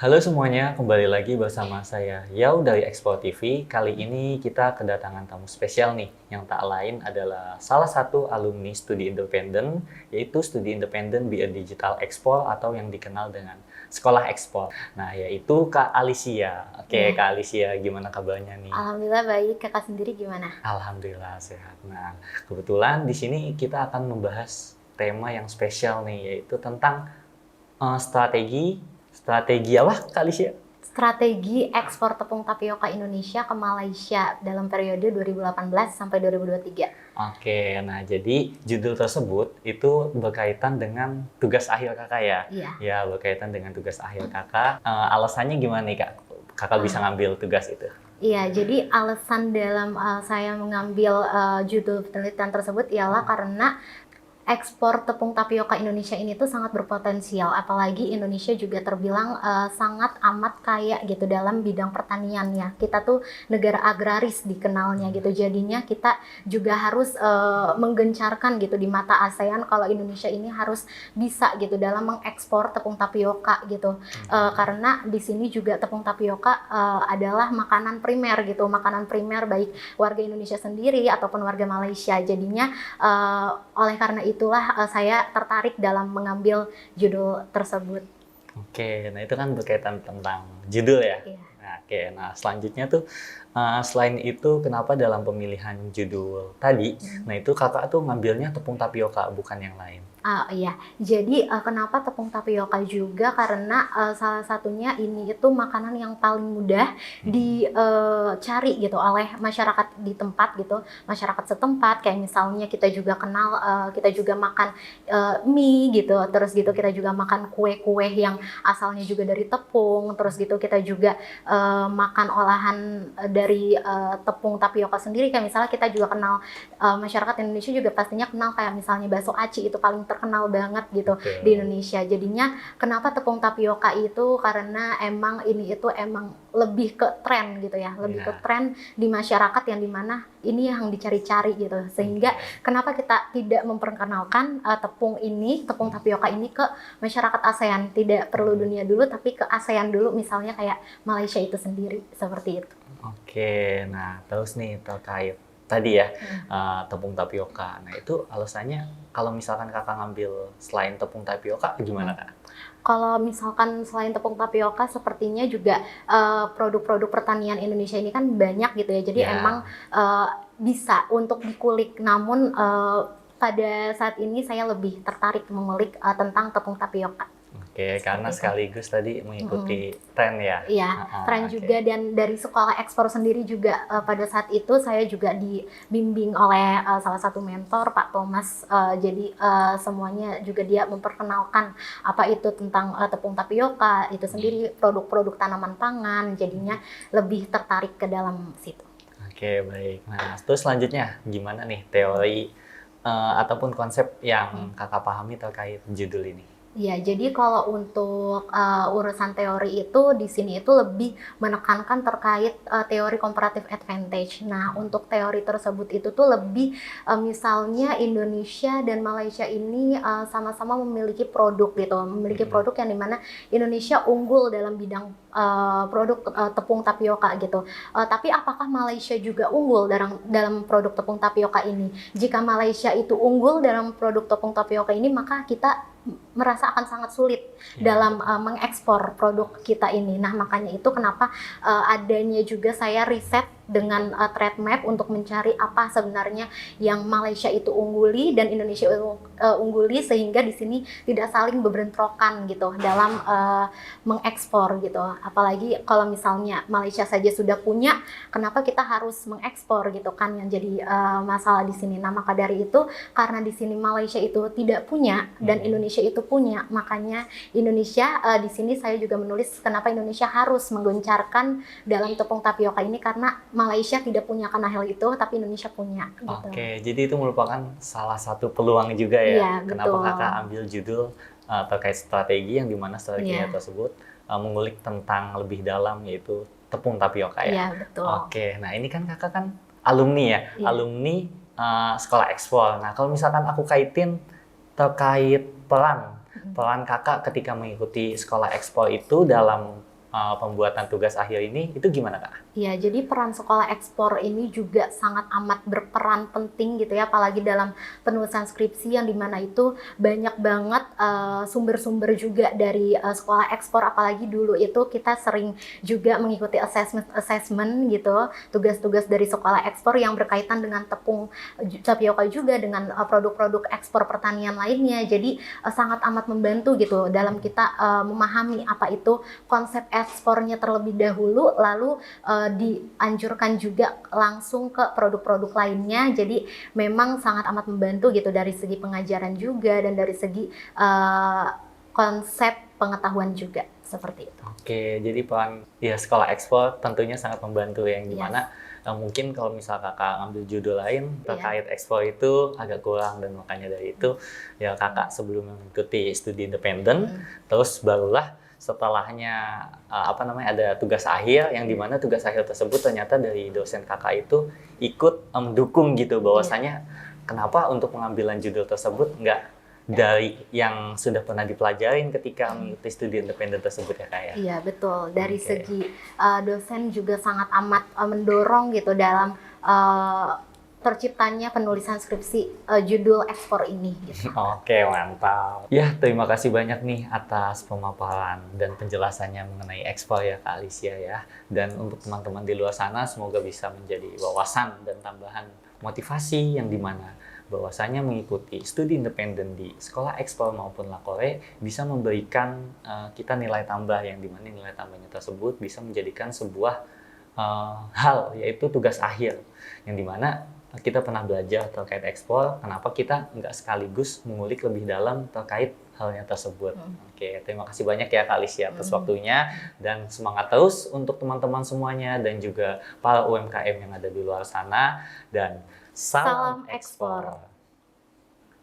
Halo semuanya, kembali lagi bersama saya Yau dari Explore TV. Kali ini kita kedatangan tamu spesial nih, yang tak lain adalah salah satu alumni studi independen, yaitu studi independen BIA Digital Explore atau yang dikenal dengan Sekolah Explore. Nah, yaitu Kak Alicia. Oke, Iya, Kak Alicia, gimana kabarnya nih? alhamdulillah baik. Kakak sendiri gimana? Alhamdulillah sehat. Nah, kebetulan di sini kita akan membahas tema yang spesial nih, yaitu tentang strategi apa Kak Alicia? Strategi ekspor tepung tapioka Indonesia ke Malaysia dalam periode 2018 sampai 2023. Oke, nah jadi judul tersebut itu berkaitan dengan tugas akhir kakak ya? Iya. Ya, berkaitan dengan tugas akhir kakak. Alasannya gimana nih kak? Kakak bisa Ah, ngambil tugas itu? iya, jadi alasan dalam saya mengambil judul penelitian tersebut ialah karena ekspor tepung tapioka Indonesia ini tuh sangat berpotensial, apalagi Indonesia juga terbilang sangat amat kaya gitu dalam bidang pertaniannya. Kita tuh negara agraris dikenalnya gitu, jadinya kita juga harus menggencarkan gitu di mata ASEAN kalau Indonesia ini harus bisa gitu dalam mengekspor tepung tapioka gitu. Karena di sini juga tepung tapioka adalah makanan primer gitu, makanan primer baik warga Indonesia sendiri ataupun warga Malaysia. Jadinya oleh karena itulah saya tertarik dalam mengambil judul tersebut. Oke, nah itu kan berkaitan tentang judul ya. Iya. Nah, oke, nah selanjutnya tuh selain itu kenapa dalam pemilihan judul tadi, nah itu kakak tuh ngambilnya tepung tapioka bukan yang lain? Iya, jadi kenapa tepung tapioka juga karena salah satunya ini itu makanan yang paling mudah dicari gitu oleh masyarakat di tempat gitu, masyarakat setempat. Kayak misalnya kita juga kenal, kita juga makan mie gitu, terus gitu kita juga makan kue-kue yang asalnya juga dari tepung, terus gitu kita juga makan olahan dari tepung tapioka sendiri. Kayak misalnya kita juga kenal, masyarakat Indonesia juga pastinya kenal kayak misalnya bakso aci itu paling terkenal banget gitu di Betul. Indonesia. Jadinya kenapa tepung tapioka itu karena emang ini itu emang lebih ke tren gitu ya, lebih ke Iya. tren di masyarakat yang dimana ini yang dicari-cari gitu. Sehingga Oke. kenapa kita tidak memperkenalkan tepung tapioka ini ke masyarakat ASEAN, tidak perlu dunia dulu tapi ke ASEAN dulu, misalnya kayak Malaysia itu sendiri seperti itu. Oke, nah terus nih terkait tadi ya Hmm. tepung tapioka. Nah itu alasannya kalau misalkan kakak ngambil selain tepung tapioka gimana Hmm. kak? Kalau misalkan selain tepung tapioka, sepertinya juga produk-produk pertanian Indonesia ini kan banyak gitu ya. Jadi emang Ya, uh, bisa untuk dikulik. Namun pada saat ini saya lebih tertarik mengulik tentang tepung tapioka oke, karena seperti itu. sekaligus tadi Mm-mm. mengikuti tren ya. Iya, tren Oke. juga, dan dari sekolah ekspor sendiri juga pada saat itu saya juga dibimbing oleh salah satu mentor Pak Thomas. Jadi semuanya juga dia memperkenalkan apa itu tentang tepung tapioka itu sendiri, produk-produk tanaman pangan. Jadinya lebih tertarik ke dalam situ. Oke, baik. Nah, terus selanjutnya gimana nih teori ataupun konsep yang kakak pahami terkait judul ini? Iya, jadi kalau untuk urusan teori itu di sini itu lebih menekankan terkait teori comparative advantage. Nah, untuk teori tersebut itu tuh lebih misalnya Indonesia dan Malaysia ini sama-sama memiliki produk gitu, memiliki Mm-mm. produk yang dimana Indonesia unggul dalam bidang produk tepung tapioka gitu. Tapi apakah Malaysia juga unggul dalam produk tepung tapioka ini? Jika Malaysia itu unggul dalam produk tepung tapioka ini, maka kita merasa akan sangat sulit Ya, dalam mengekspor produk kita ini. Nah, makanya itu kenapa adanya juga saya riset dengan trade map untuk mencari apa sebenarnya yang Malaysia itu ungguli dan Indonesia ungguli, sehingga di sini tidak saling berbentrokan gitu dalam mengekspor gitu. Apalagi kalau misalnya Malaysia saja sudah punya, kenapa kita harus mengekspor gitu kan, yang jadi masalah di sini. Nah, maka dari itu karena di sini Malaysia itu tidak punya dan mm-mm. Indonesia itu punya, makanya Indonesia di sini saya juga menulis kenapa Indonesia harus menggencarkan dalam tepung tapioka ini, karena Malaysia tidak punya karena hal itu, tapi Indonesia punya gitu. Oke, jadi itu merupakan salah satu peluang juga ya. Iya, Kenapa betul. kakak ambil judul terkait strategi yang dimana strateginya Iya, tersebut mengulik tentang lebih dalam yaitu tepung tapioka ya. iya betul. Oke, nah ini kan kakak kan alumni ya, Iya. alumni sekolah ekspor. Nah kalau misalkan aku kaitin terkait peran kakak ketika mengikuti sekolah ekspor itu dalam pembuatan tugas akhir ini itu gimana Kak? Ya, jadi peran sekolah ekspor ini juga sangat amat berperan penting gitu ya, apalagi dalam penulisan skripsi yang dimana itu banyak banget sumber-sumber juga dari sekolah ekspor, apalagi dulu itu kita sering juga mengikuti assessment gitu, tugas-tugas dari sekolah ekspor yang berkaitan dengan tepung tapioka juga dengan produk-produk ekspor pertanian lainnya. Jadi sangat amat membantu gitu dalam kita memahami apa itu konsep ekspornya terlebih dahulu, lalu dianjurkan juga langsung ke produk-produk lainnya. Jadi memang sangat amat membantu gitu dari segi pengajaran juga dan dari segi konsep pengetahuan juga seperti itu. Oke, jadi peran ya sekolah ekspor tentunya sangat membantu yang dimana mungkin kalau misal kakak ngambil judul lain terkait ekspor itu agak kurang, dan makanya dari itu ya kakak sebelum mengikuti studi independen terus barulah setelahnya ada tugas akhir yang dimana tugas akhir tersebut ternyata dari dosen kakak itu ikut mendukung gitu bahwasanya kenapa untuk pengambilan judul tersebut nggak dari yang sudah pernah dipelajarin ketika mengikuti studi independen tersebut ya Kak ya? Iya betul, dari segi dosen juga sangat amat mendorong gitu dalam terciptanya penulisan skripsi judul ekspor ini gitu. Oke, mantap. Ya, terima kasih banyak nih atas pemaparan dan penjelasannya mengenai ekspor ya Kak Alicia ya. Dan untuk teman-teman di luar sana semoga bisa menjadi wawasan dan tambahan motivasi yang dimana bahwasanya mengikuti studi independen di sekolah ekspor maupun Lakore bisa memberikan kita nilai tambah yang dimana nilai tambahnya tersebut bisa menjadikan sebuah hal, yaitu tugas akhir yang dimana kita pernah belajar terkait ekspor, kenapa kita nggak sekaligus mengulik lebih dalam terkait halnya tersebut. Oke, terima kasih banyak ya Kak Alicia atas waktunya, dan semangat terus untuk teman-teman semuanya dan juga para UMKM yang ada di luar sana, dan salam ekspor.